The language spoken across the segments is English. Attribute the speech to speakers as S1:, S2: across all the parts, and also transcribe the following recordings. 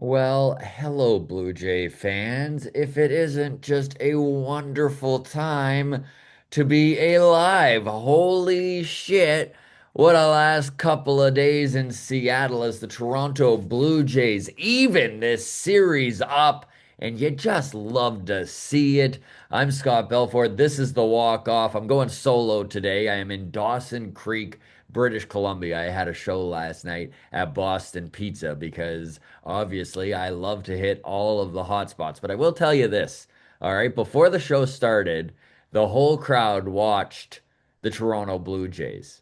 S1: Well, hello, Blue Jay fans. If it isn't just a wonderful time to be alive. Holy shit. What a last couple of days in Seattle as the Toronto Blue Jays even this series up, and you just love to see it. I'm Scott Belford. This is the walk off. I'm going solo today. I am in Dawson Creek, British Columbia. I had a show last night at Boston Pizza because obviously I love to hit all of the hot spots. But I will tell you this, all right, before the show started, the whole crowd watched the Toronto Blue Jays.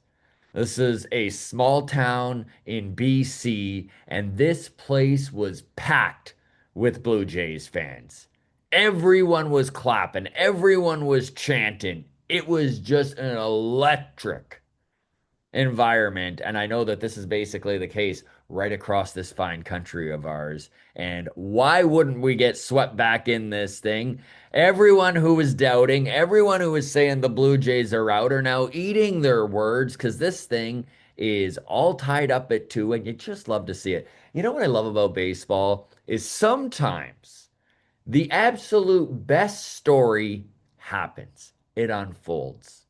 S1: This is a small town in BC, and this place was packed with Blue Jays fans. Everyone was clapping, everyone was chanting. It was just an electric environment. And I know that this is basically the case right across this fine country of ours. And why wouldn't we get swept back in this thing? Everyone who was doubting, everyone who was saying the Blue Jays are out are now eating their words because this thing is all tied up at two, and you just love to see it. You know what I love about baseball is sometimes the absolute best story happens. It unfolds.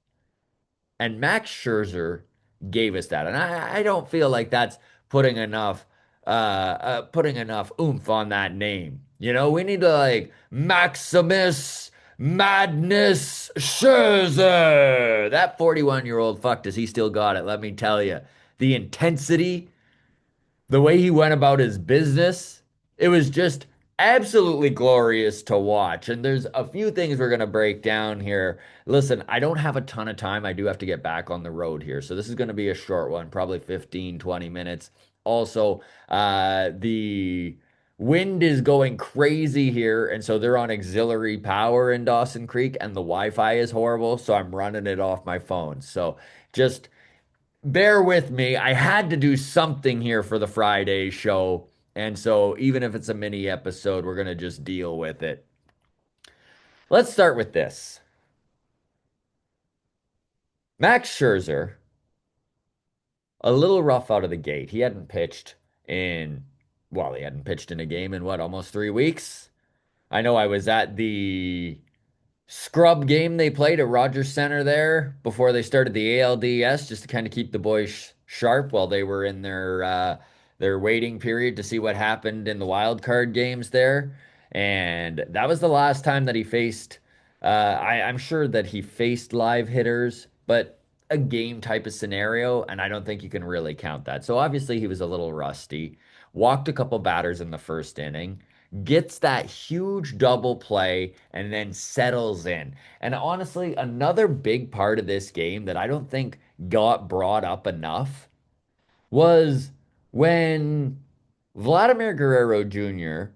S1: And Max Scherzer gave us that. And I don't feel like that's putting enough putting enough oomph on that name. You know, we need to like Maximus Madness Scherzer. That 41-year-old fuck, does he still got it? Let me tell you. The intensity, the way he went about his business, it was just absolutely glorious to watch. And there's a few things we're going to break down here. Listen, I don't have a ton of time. I do have to get back on the road here. So this is going to be a short one, probably 15, 20 minutes. Also, the wind is going crazy here. And so they're on auxiliary power in Dawson Creek, and the Wi-Fi is horrible. So I'm running it off my phone. So just bear with me. I had to do something here for the Friday show. And so even if it's a mini episode, we're going to just deal with it. Let's start with this. Max Scherzer, a little rough out of the gate. He hadn't pitched in, well, he hadn't pitched in a game in what, almost 3 weeks? I know I was at the scrub game they played at Rogers Center there before they started the ALDS, just to kind of keep the boys sharp while they were in their waiting period to see what happened in the wild card games there. And that was the last time that he faced. I'm sure that he faced live hitters, but a game type of scenario, and I don't think you can really count that. So obviously he was a little rusty. Walked a couple batters in the first inning, gets that huge double play, and then settles in. And honestly, another big part of this game that I don't think got brought up enough was when Vladimir Guerrero Jr.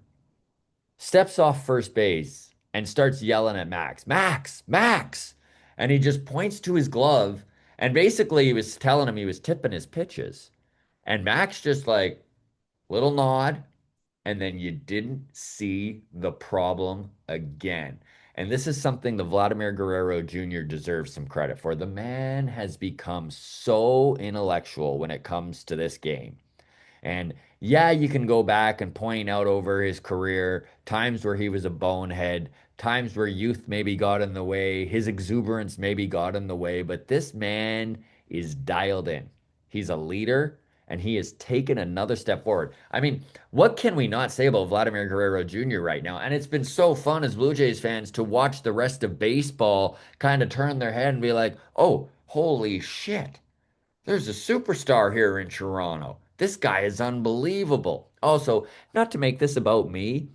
S1: steps off first base and starts yelling at Max, Max, Max. And he just points to his glove. And basically, he was telling him he was tipping his pitches. And Max just like, little nod, and then you didn't see the problem again. And this is something the Vladimir Guerrero Jr. deserves some credit for. The man has become so intellectual when it comes to this game. And yeah, you can go back and point out over his career times where he was a bonehead, times where youth maybe got in the way, his exuberance maybe got in the way, but this man is dialed in. He's a leader and he has taken another step forward. I mean, what can we not say about Vladimir Guerrero Jr. right now? And it's been so fun as Blue Jays fans to watch the rest of baseball kind of turn their head and be like, oh, holy shit. There's a superstar here in Toronto. This guy is unbelievable. Also, not to make this about me,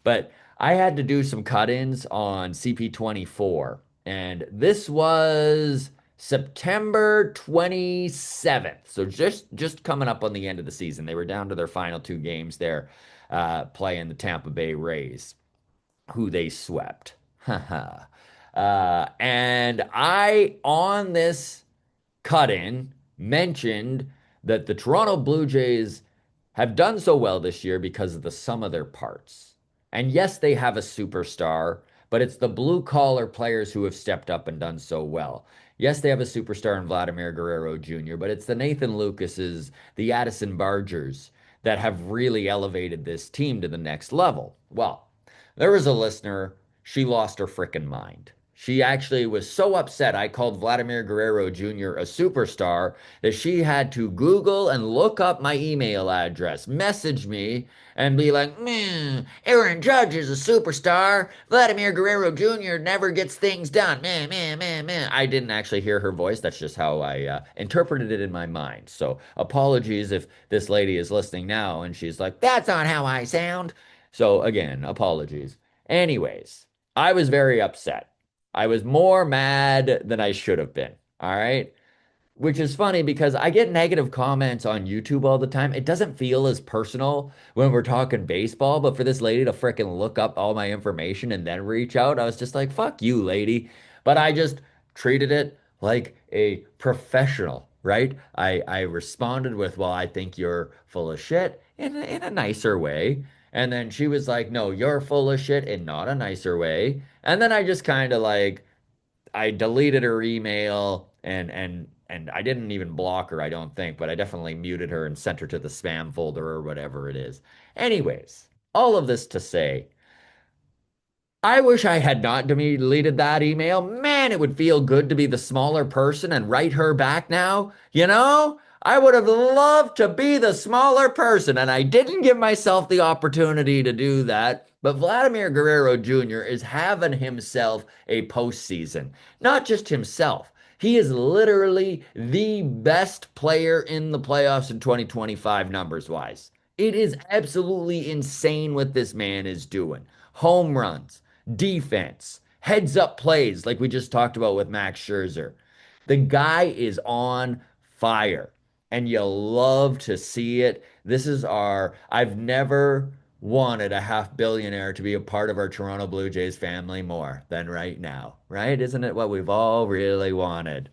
S1: but I had to do some cut-ins on CP24, and this was September 27th. So just coming up on the end of the season. They were down to their final two games there, playing the Tampa Bay Rays, who they swept. And I, on this cut in, mentioned that the Toronto Blue Jays have done so well this year because of the sum of their parts. And yes, they have a superstar, but it's the blue collar players who have stepped up and done so well. Yes, they have a superstar in Vladimir Guerrero Jr., but it's the Nathan Lucases, the Addison Bargers, that have really elevated this team to the next level. Well, there was a listener, she lost her freaking mind. She actually was so upset. I called Vladimir Guerrero Jr. a superstar that she had to Google and look up my email address, message me, and be like, man, Aaron Judge is a superstar. Vladimir Guerrero Jr. never gets things done. Man, man, man, man. I didn't actually hear her voice. That's just how I interpreted it in my mind. So apologies if this lady is listening now and she's like, that's not how I sound. So again, apologies. Anyways, I was very upset. I was more mad than I should have been. All right. Which is funny because I get negative comments on YouTube all the time. It doesn't feel as personal when we're talking baseball, but for this lady to fricking look up all my information and then reach out, I was just like, fuck you, lady. But I just treated it like a professional, right? I responded with, well, I think you're full of shit in a nicer way. And then she was like, no, you're full of shit in not a nicer way. And then I just kind of like, I deleted her email and I didn't even block her, I don't think, but I definitely muted her and sent her to the spam folder or whatever it is. Anyways, all of this to say, I wish I had not deleted that email. Man, it would feel good to be the smaller person and write her back now. You know, I would have loved to be the smaller person, and I didn't give myself the opportunity to do that. But Vladimir Guerrero Jr. is having himself a postseason. Not just himself. He is literally the best player in the playoffs in 2025 numbers wise. It is absolutely insane what this man is doing. Home runs, defense, heads up plays, like we just talked about with Max Scherzer. The guy is on fire, and you love to see it. I've never wanted a half billionaire to be a part of our Toronto Blue Jays family more than right now, right? Isn't it what we've all really wanted?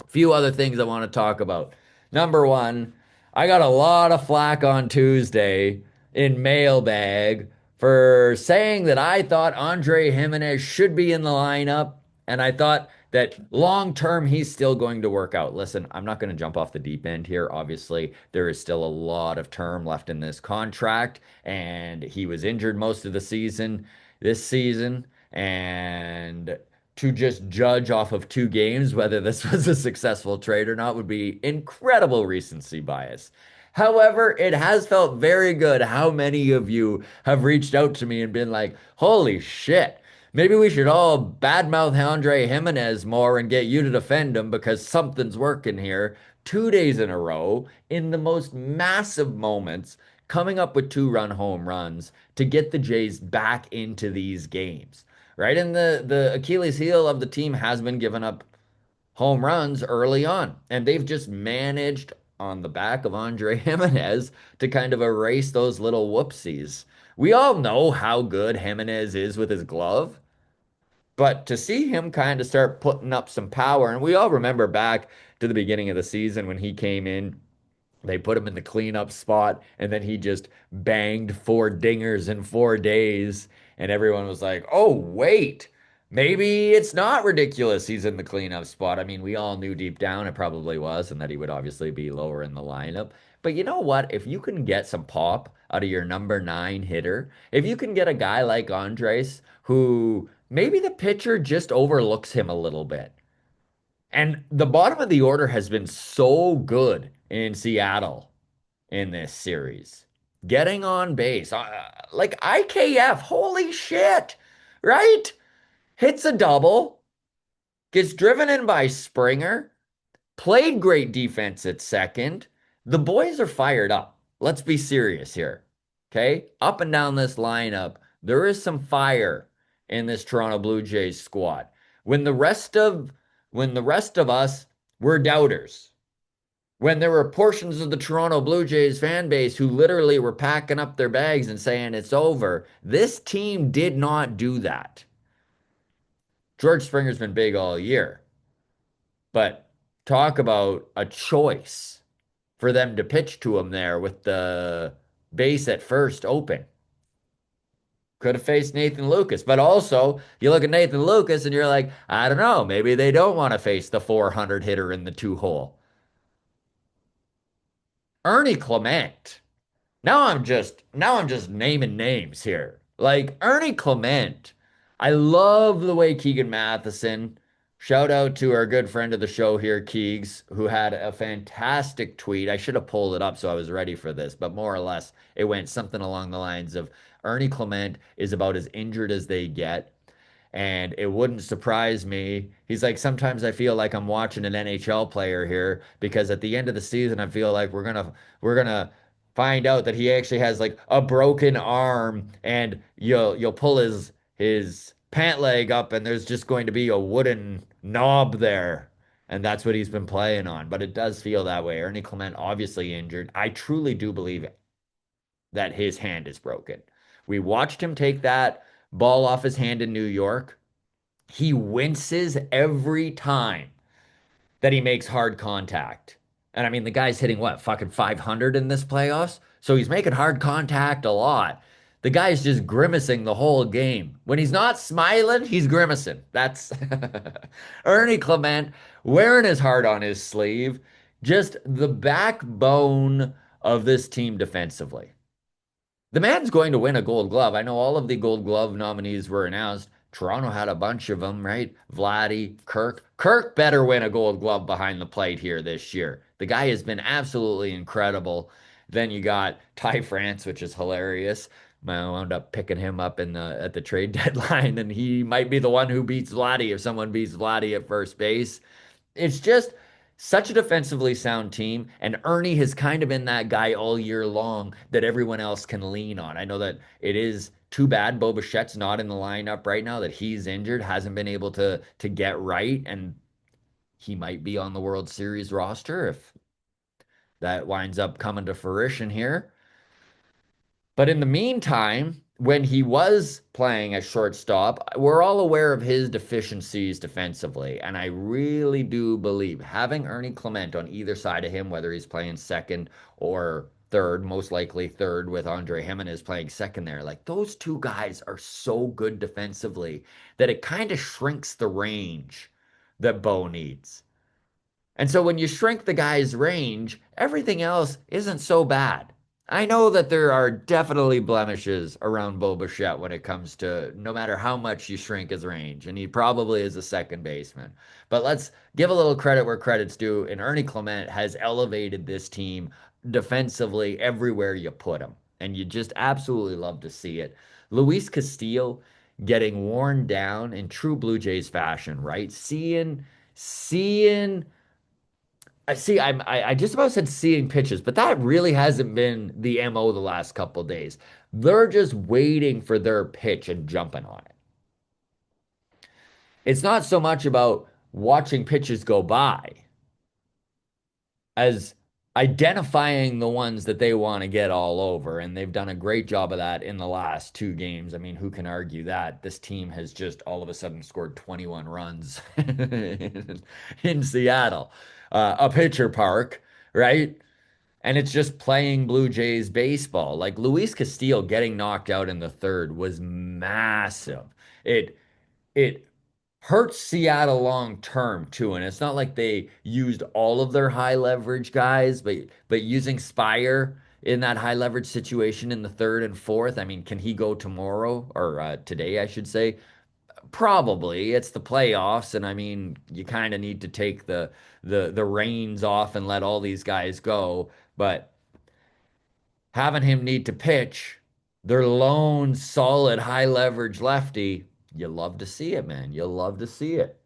S1: A few other things I want to talk about. Number one, I got a lot of flack on Tuesday in mailbag for saying that I thought Andre Jimenez should be in the lineup, and I thought that long term he's still going to work out. Listen, I'm not going to jump off the deep end here. Obviously, there is still a lot of term left in this contract, and he was injured most of the season this season, and to just judge off of 2 games whether this was a successful trade or not would be incredible recency bias. However, it has felt very good how many of you have reached out to me and been like, holy shit, maybe we should all badmouth Andre Jimenez more and get you to defend him because something's working here. 2 days in a row in the most massive moments, coming up with 2 run home runs to get the Jays back into these games, right? And the Achilles heel of the team has been giving up home runs early on, and they've just managed on the back of Andre Jimenez to kind of erase those little whoopsies. We all know how good Jimenez is with his glove, but to see him kind of start putting up some power, and we all remember back to the beginning of the season when he came in, they put him in the cleanup spot, and then he just banged 4 dingers in 4 days. And everyone was like, oh, wait, maybe it's not ridiculous he's in the cleanup spot. I mean, we all knew deep down it probably was, and that he would obviously be lower in the lineup. But you know what? If you can get some pop out of your number 9 hitter, if you can get a guy like Andres, who maybe the pitcher just overlooks him a little bit. And the bottom of the order has been so good in Seattle in this series. Getting on base, like IKF, holy shit, right? Hits a double, gets driven in by Springer, played great defense at second. The boys are fired up. Let's be serious here. Okay? Up and down this lineup, there is some fire in this Toronto Blue Jays squad. When the rest of when the rest of us were doubters, when there were portions of the Toronto Blue Jays fan base who literally were packing up their bags and saying it's over, this team did not do that. George Springer's been big all year, but talk about a choice for them to pitch to him there with the base at first open. Could have faced Nathan Lucas, but also you look at Nathan Lucas and you're like, I don't know, maybe they don't want to face the 400 hitter in the 2 hole. Ernie Clement. now I'm just naming names here. Like Ernie Clement. I love the way Keegan Matheson, shout out to our good friend of the show here, Keegs, who had a fantastic tweet. I should have pulled it up so I was ready for this, but more or less it went something along the lines of Ernie Clement is about as injured as they get. And it wouldn't surprise me. He's like, sometimes I feel like I'm watching an NHL player here because at the end of the season, I feel like we're gonna find out that he actually has like a broken arm, and you'll pull his pant leg up, and there's just going to be a wooden knob there. And that's what he's been playing on. But it does feel that way. Ernie Clement obviously injured. I truly do believe that his hand is broken. We watched him take that ball off his hand in New York. He winces every time that he makes hard contact. And I mean, the guy's hitting what, fucking 500 in this playoffs? So he's making hard contact a lot. The guy's just grimacing the whole game. When he's not smiling, he's grimacing. That's Ernie Clement wearing his heart on his sleeve. Just the backbone of this team defensively. The man's going to win a gold glove. I know all of the gold glove nominees were announced. Toronto had a bunch of them, right? Vlady, Kirk. Kirk better win a gold glove behind the plate here this year. The guy has been absolutely incredible. Then you got Ty France, which is hilarious. I wound up picking him up in the at the trade deadline, and he might be the one who beats Vlady if someone beats Vlady at first base. It's just such a defensively sound team, and Ernie has kind of been that guy all year long that everyone else can lean on. I know that it is too bad Bo Bichette's not in the lineup right now, that he's injured, hasn't been able to get right, and he might be on the World Series roster if that winds up coming to fruition here. But in the meantime, when he was playing as shortstop, we're all aware of his deficiencies defensively. And I really do believe having Ernie Clement on either side of him, whether he's playing second or third, most likely third with Andre Jimenez playing second there, like those two guys are so good defensively that it kind of shrinks the range that Bo needs. And so when you shrink the guy's range, everything else isn't so bad. I know that there are definitely blemishes around Bo Bichette when it comes to no matter how much you shrink his range, and he probably is a second baseman. But let's give a little credit where credit's due, and Ernie Clement has elevated this team defensively everywhere you put him, and you just absolutely love to see it. Luis Castillo getting worn down in true Blue Jays fashion, right? Seeing I just about said seeing pitches, but that really hasn't been the MO the last couple of days. They're just waiting for their pitch and jumping on it. It's not so much about watching pitches go by as identifying the ones that they want to get all over. And they've done a great job of that in the last two games. I mean, who can argue that? This team has just all of a sudden scored 21 runs in Seattle, a pitcher park, right? And it's just playing Blue Jays baseball. Like Luis Castillo getting knocked out in the third was massive. It it hurts Seattle long term too. And it's not like they used all of their high leverage guys, but using Spire in that high leverage situation in the third and fourth. I mean, can he go tomorrow or today, I should say? Probably. It's the playoffs, and I mean, you kind of need to take the reins off and let all these guys go. But having him need to pitch their lone solid high leverage lefty, you love to see it, man. You love to see it.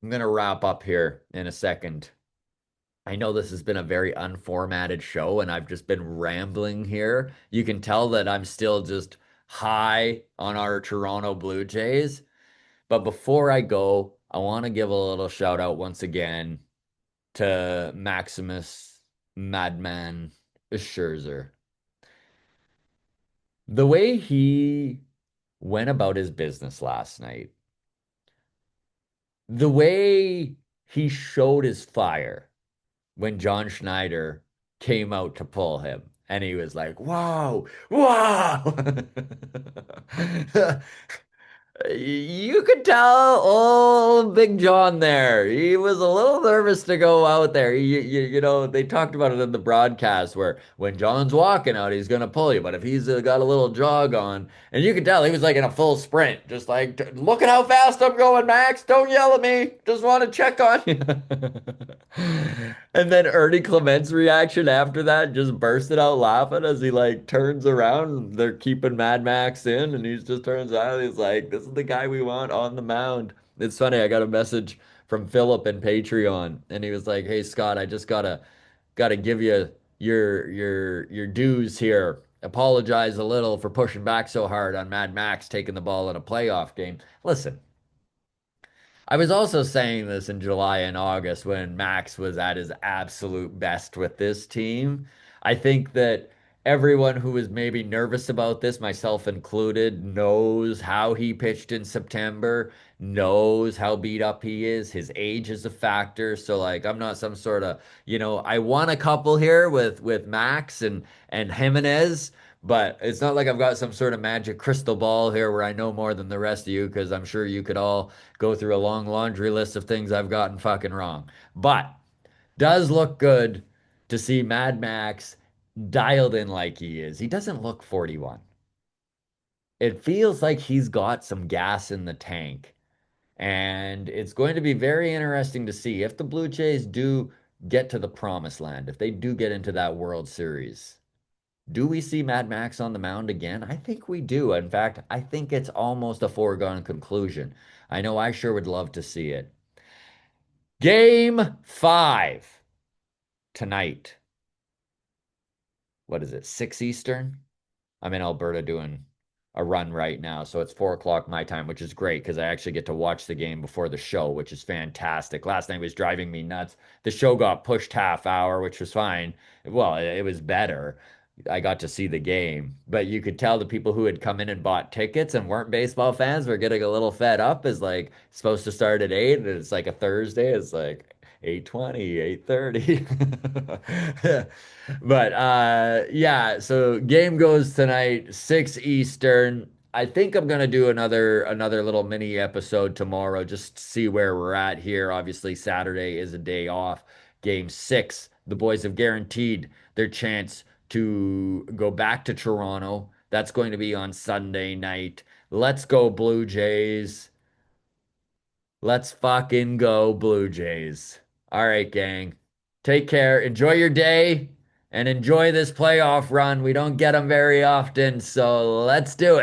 S1: I'm gonna wrap up here in a second. I know this has been a very unformatted show, and I've just been rambling here. You can tell that I'm still just high on our Toronto Blue Jays. But before I go, I want to give a little shout out once again to Maximus Madman Scherzer. The way he went about his business last night, the way he showed his fire when John Schneider came out to pull him. And he was like, "Wow, wow." You could tell old Big John there. He was a little nervous to go out there. They talked about it in the broadcast where when John's walking out, he's gonna pull you. But if he's got a little jog on, and you could tell he was like in a full sprint, just like, look at how fast I'm going, Max. Don't yell at me. Just want to check on you. And then Ernie Clement's reaction after that just bursted out laughing as he like turns around. They're keeping Mad Max in, and he just turns out. He's like, "This is the guy we want on the mound." It's funny. I got a message from Philip in Patreon, and he was like, "Hey Scott, I just gotta give you your dues here. Apologize a little for pushing back so hard on Mad Max taking the ball in a playoff game. Listen, I was also saying this in July and August when Max was at his absolute best with this team. I think that everyone who was maybe nervous about this, myself included, knows how he pitched in September, knows how beat up he is. His age is a factor. So like I'm not some sort of, I won a couple here with Max and Jimenez. But it's not like I've got some sort of magic crystal ball here where I know more than the rest of you, because I'm sure you could all go through a long laundry list of things I've gotten fucking wrong. But does look good to see Mad Max dialed in like he is. He doesn't look 41. It feels like he's got some gas in the tank. And it's going to be very interesting to see if the Blue Jays do get to the promised land, if they do get into that World Series. Do we see Mad Max on the mound again? I think we do. In fact, I think it's almost a foregone conclusion. I know I sure would love to see it. Game 5 tonight. What is it? 6 Eastern? I'm in Alberta doing a run right now. So it's 4 o'clock my time, which is great because I actually get to watch the game before the show, which is fantastic. Last night was driving me nuts. The show got pushed half hour, which was fine. Well, it was better. I got to see the game, but you could tell the people who had come in and bought tickets and weren't baseball fans were getting a little fed up. Is like supposed to start at 8 and it's like a Thursday. It's like 8:20, 8:30. But yeah, so game goes tonight, 6 Eastern. I think I'm gonna do another little mini episode tomorrow just to see where we're at here. Obviously, Saturday is a day off. Game 6, the boys have guaranteed their chance to go back to Toronto. That's going to be on Sunday night. Let's go, Blue Jays. Let's fucking go, Blue Jays. All right, gang. Take care. Enjoy your day and enjoy this playoff run. We don't get them very often, so let's do it.